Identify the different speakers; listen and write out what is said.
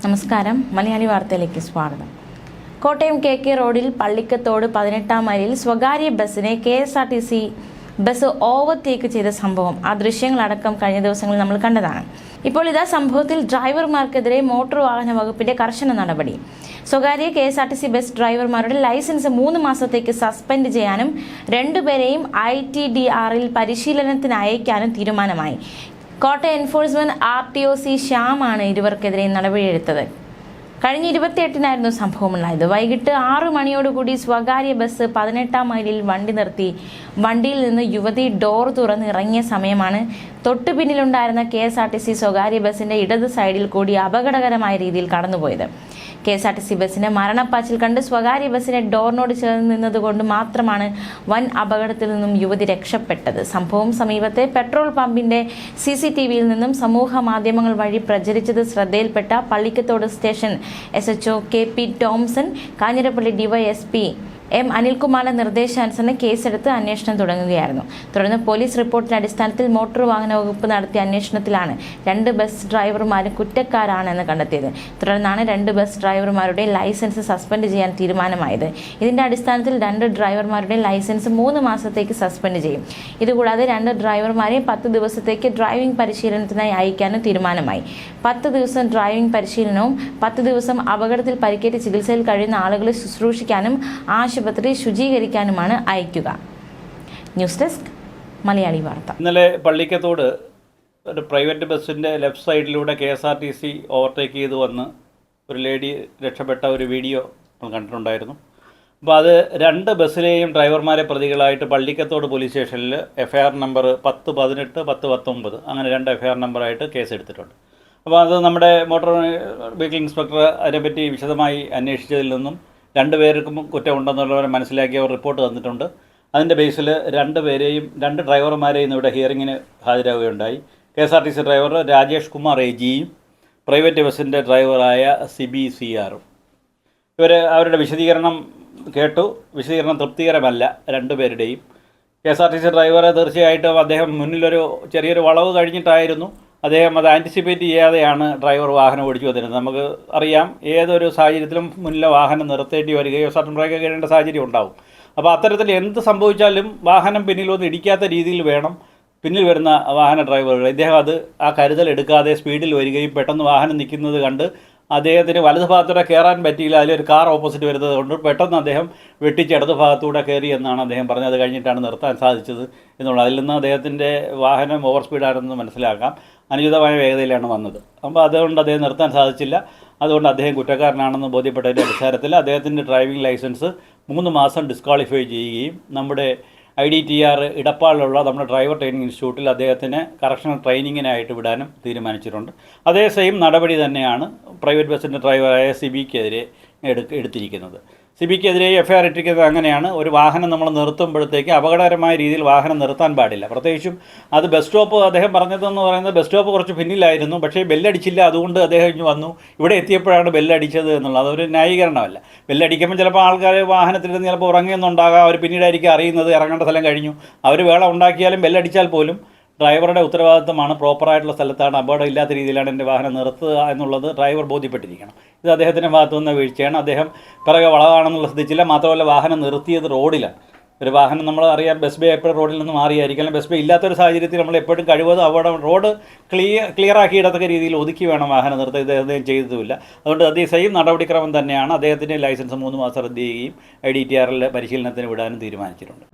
Speaker 1: നമസ്കാരം, മലയാളി വാർത്തയിലേക്ക് സ്വാഗതം. കോട്ടയം KK റോഡിൽ പള്ളിക്കത്തോട് 18-ാം മൈലിൽ സ്വകാര്യ ബസ്സിനെ KSRTC ബസ് ഓവർടേക്ക് ചെയ്ത സംഭവം, ആ ദൃശ്യങ്ങളടക്കം കഴിഞ്ഞ ദിവസങ്ങളിൽ നമ്മൾ കണ്ടതാണ്. ഇപ്പോൾ ഇതാ സംഭവത്തിൽ ഡ്രൈവർമാർക്കെതിരെ മോട്ടോർ വാഹന വകുപ്പിന്റെ കർശന നടപടി. സ്വകാര്യ KSRTC ബസ് ഡ്രൈവർമാരുടെ ലൈസൻസ് 3 മാസത്തേക്ക് സസ്പെൻഡ് ചെയ്യാനും 2 പേരെയും ITDRൽ പരിശീലനത്തിന് അയക്കാനും തീരുമാനമായി. Kottayam enforcement RTOC ശ്യാമാണ് ഇരുവർക്കെതിരെ നടപടിയെടുത്തത്. കഴിഞ്ഞ 28-നായിരുന്നു സംഭവമുണ്ടായത്. വൈകിട്ട് 6 മണിയോടുകൂടി സ്വകാര്യ ബസ് 18-ാം മൈലിൽ വണ്ടി നിർത്തി. വണ്ടിയിൽ നിന്ന് യുവതി ഡോർ തുറന്ന് ഇറങ്ങിയ സമയമാണ് തൊട്ടു പിന്നിലുണ്ടായിരുന്ന KSRTC സ്വകാര്യ ബസിന്റെ ഇടത് സൈഡിൽ കൂടി അപകടകരമായ രീതിയിൽ കടന്നുപോയത്. KSRTC ബസിന്റെ മരണപ്പാച്ചിൽ കണ്ട് സ്വകാര്യ ബസിനെ ഡോറിനോട് ചേർന്ന് നിന്നതുകൊണ്ട് മാത്രമാണ് വൻ അപകടത്തിൽ നിന്നും യുവതി രക്ഷപ്പെട്ടത്. സംഭവം സമീപത്തെ പെട്രോൾ പമ്പിന്റെ CCTVയിൽ നിന്നും സമൂഹ മാധ്യമങ്ങൾ വഴി പ്രചരിച്ചത് ശ്രദ്ധയിൽപ്പെട്ട Pallikkathodu station SHO KP Tomson, Kanjirappally DYSP M അനിൽകുമാറിന്റെ നിർദ്ദേശാനുസരണം കേസെടുത്ത് അന്വേഷണം തുടങ്ങുകയായിരുന്നു. തുടർന്ന് പോലീസ് റിപ്പോർട്ടിന്റെ അടിസ്ഥാനത്തിൽ മോട്ടോർ വാഹന വകുപ്പ് നടത്തിയ അന്വേഷണത്തിലാണ് 2 ബസ് ഡ്രൈവർമാരും കുറ്റക്കാരാണെന്ന് കണ്ടെത്തിയത്. തുടർന്നാണ് 2 ബസ് ഡ്രൈവർമാരുടെ ലൈസൻസ് സസ്പെൻഡ് ചെയ്യാൻ തീരുമാനമായത്. ഇതിന്റെ അടിസ്ഥാനത്തിൽ 2 ഡ്രൈവർമാരുടെ ലൈസൻസ് 3 മാസത്തേക്ക് സസ്പെൻഡ് ചെയ്യും. ഇതുകൂടാതെ 2 ഡ്രൈവർമാരെ 10 ദിവസത്തേക്ക് ഡ്രൈവിംഗ് പരിശീലനത്തിനായി അയക്കാനും തീരുമാനമായി. 10 ദിവസം ഡ്രൈവിംഗ് പരിശീലനവും 10 ദിവസം അപകടത്തിൽ പരിക്കേറ്റ് ചികിത്സയിൽ കഴിയുന്ന ആളുകളെ ശുശ്രൂഷിക്കാനും ആശുപത്രി ശുചീകരിക്കാനുമാണ് അയക്കുക. ന്യൂസ് ഡെസ്ക്, മലയാളി വാർത്ത.
Speaker 2: ഇന്നലെ പള്ളിക്കത്തോട് ഒരു പ്രൈവറ്റ് ബസ്സിൻ്റെ ലെഫ്റ്റ് സൈഡിലൂടെ KSRTC ഓവർടേക്ക് ചെയ്ത് വന്ന് ഒരു ലേഡി രക്ഷപ്പെട്ട ഒരു വീഡിയോ നമ്മൾ കണ്ടിട്ടുണ്ടായിരുന്നു. അപ്പോൾ അത് 2 ബസ്സിലെയും ഡ്രൈവർമാരെ പ്രതികളായിട്ട് പള്ളിക്കത്തോട് പോലീസ് സ്റ്റേഷനിൽ FIR നമ്പർ 1018, 1019 അങ്ങനെ 2 FIR നമ്പറായിട്ട് കേസ് എടുത്തിട്ടുണ്ട്. അപ്പോൾ അത് നമ്മുടെ മോട്ടോർ വെഹിക്കിൾ ഇൻസ്പെക്ടർ അതിനെപ്പറ്റി വിശദമായി അന്വേഷിച്ചതിൽ നിന്നും 2 പേർക്കും കുറ്റമുണ്ടെന്നുള്ളവരെ മനസ്സിലാക്കി അവർ റിപ്പോർട്ട് തന്നിട്ടുണ്ട്. അതിൻ്റെ ബേസിൽ 2 പേരെയും 2 ഡ്രൈവർമാരെയും ഇവിടെ ഹിയറിങ്ങിന് ഹാജരാവുകയുണ്ടായി. KSRTC ഡ്രൈവർ രാജേഷ് കുമാർ AGയും പ്രൈവറ്റ് ബസ്സിൻ്റെ ഡ്രൈവറായ സിബി CRും. അവരുടെ വിശദീകരണം കേട്ടു. വിശദീകരണം തൃപ്തികരമല്ല 2 പേരുടെയും. KSRTC ഡ്രൈവറെ തീർച്ചയായിട്ടും അദ്ദേഹം മുന്നിലൊരു ചെറിയൊരു വളവ് കഴിഞ്ഞിട്ടായിരുന്നു അദ്ദേഹം അത് ആൻറ്റിസിപ്പേറ്റ് ചെയ്യാതെയാണ് ഡ്രൈവർ വാഹനം ഓടിച്ചു വന്നിരുന്നത്. നമുക്ക് അറിയാം, ഏതൊരു സാഹചര്യത്തിലും മുന്നിലെ വാഹനം നിർത്തേണ്ടി വരികയോ സർട്ടൻ ബ്രേക്ക് കഴിയേണ്ട സാഹചര്യം ഉണ്ടാവും. അപ്പോൾ അത്തരത്തിൽ എന്ത് സംഭവിച്ചാലും വാഹനം പിന്നിലൊന്നും ഇടിക്കാത്ത രീതിയിൽ വേണം പിന്നിൽ വരുന്ന വാഹന ഡ്രൈവറുകൾ. ഇദ്ദേഹം ആ കരുതൽ എടുക്കാതെ സ്പീഡിൽ വരികയും പെട്ടെന്ന് വാഹനം നിൽക്കുന്നത് കണ്ട് അദ്ദേഹത്തിന് വലതു ഭാഗത്തൂടെ കയറാൻ പറ്റിയില്ല. അതിലൊരു കാർ ഓപ്പോസിറ്റ് വരുന്നത് കൊണ്ട് പെട്ടെന്ന് അദ്ദേഹം വെട്ടിച്ച് ഇടതു ഭാഗത്തൂടെ കയറി എന്നാണ് അദ്ദേഹം പറഞ്ഞത്. അത് കഴിഞ്ഞിട്ടാണ് നിർത്താൻ സാധിച്ചത് എന്നുള്ളത്. അതിൽ നിന്ന് അദ്ദേഹത്തിൻ്റെ വാഹനം ഓവർ സ്പീഡാണെന്ന് മനസ്സിലാക്കാം. അനുചിതമായ വേഗതയിലാണ് വന്നത്. അപ്പോൾ അതുകൊണ്ട് അദ്ദേഹം നിർത്താൻ സാധിച്ചില്ല. അതുകൊണ്ട് അദ്ദേഹം കുറ്റക്കാരനാണെന്ന് ബോധ്യപ്പെട്ടതിൻ്റെ അടിസ്ഥാനത്തിൽ അദ്ദേഹത്തിൻ്റെ ഡ്രൈവിംഗ് ലൈസൻസ് 3 മാസം ഡിസ്ക്വാളിഫൈ ചെയ്യുകയും നമ്മുടെ IDTR ഇടപ്പാളിലുള്ള നമ്മുടെ ഡ്രൈവർ ട്രെയിനിങ് ഇൻസ്റ്റിറ്റ്യൂട്ടിൽ അദ്ദേഹത്തിന് കറക്ഷണൽ ട്രെയിനിങ്ങിനായിട്ട് വിടാനും തീരുമാനിച്ചിട്ടുണ്ട്. അതേ സെയിം നടപടി തന്നെയാണ് പ്രൈവറ്റ് ബസ്സിൻ്റെ ഡ്രൈവറായ സിബിക്കെതിരെ എടുത്തിരിക്കുന്നത്. സിബിക്കെതിരെ FIR ഇട്ടിരിക്കുന്നത് അങ്ങനെയാണ്. ഒരു വാഹനം നമ്മൾ നിർത്തുമ്പോഴത്തേക്ക് അപകടകരമായ രീതിയിൽ വാഹനം നിർത്താൻ പാടില്ല. പ്രത്യേകിച്ചും അത് ബസ് സ്റ്റോപ്പ്, അദ്ദേഹം പറഞ്ഞതെന്ന് പറയുന്നത് ബസ് സ്റ്റോപ്പ് കുറച്ച് പിന്നിലായിരുന്നു. പക്ഷേ ബെല്ലടിച്ചില്ല. അതുകൊണ്ട് അദ്ദേഹം ഇങ്ങ് വന്നു. ഇവിടെ എത്തിയപ്പോഴാണ് ബെല്ലടിച്ചത് എന്നുള്ളത്. അതൊരു ന്യായീകരണമല്ല. ബെല്ലടിക്കുമ്പോൾ ചിലപ്പോൾ ആൾക്കാർ വാഹനത്തിലിരുന്ന് ചിലപ്പോൾ ഉറങ്ങിയെന്നുണ്ടാകാം. അവർ പിന്നീടായിരിക്കും അറിയുന്നത് ഇറങ്ങേണ്ട സ്ഥലം കഴിഞ്ഞു. അവർ വേള ഉണ്ടാക്കിയാലും ബെല്ലടിച്ചാൽ പോലും ഡ്രൈവറുടെ ഉത്തരവാദിത്തമാണ്. പ്രോപ്പറായിട്ടുള്ള സ്ഥലത്താണ്, അപകടം ഇല്ലാത്ത രീതിയിലാണ് എൻ്റെ വാഹനം നിർത്തുക എന്നുള്ളത് ഡ്രൈവർ ബോധ്യപ്പെട്ടിരിക്കണം. ഇത് അദ്ദേഹത്തിൻ്റെ ഭാഗത്തു നിന്ന് വീഴ്ചയാണ്. അദ്ദേഹം പിറകെ വളവാണെന്നുള്ള ശ്രദ്ധിച്ചില്ല. മാത്രമല്ല വാഹനം നിർത്തിയത് റോഡിലാണ്. ഒരു വാഹനം നമ്മൾ അറിയാം, ബസ് ബേ എപ്പോഴും റോഡിൽ നിന്ന് മാറിയായിരിക്കും. ബസ് ബേ ഇല്ലാത്തൊരു സാഹചര്യത്തിൽ നമ്മൾ എപ്പോഴും കഴിവതും അവിടെ റോഡ് ക്ലിയറാക്കി ഇടത്തക്ക രീതിയിൽ ഒതുക്കി വേണം വാഹനം നിർത്തുക. ഇത് അദ്ദേഹം ചെയ്തതുമില്ല. അതുകൊണ്ട് അതേ സെയിം നടപടിക്രമം തന്നെയാണ്. അദ്ദേഹത്തിൻ്റെ ലൈസൻസ് 3 മാസം റദ്ദ് ചെയ്യുകയും IDTRൽ പരിശീലനത്തിന് വിടാനും തീരുമാനിച്ചിട്ടുണ്ട്.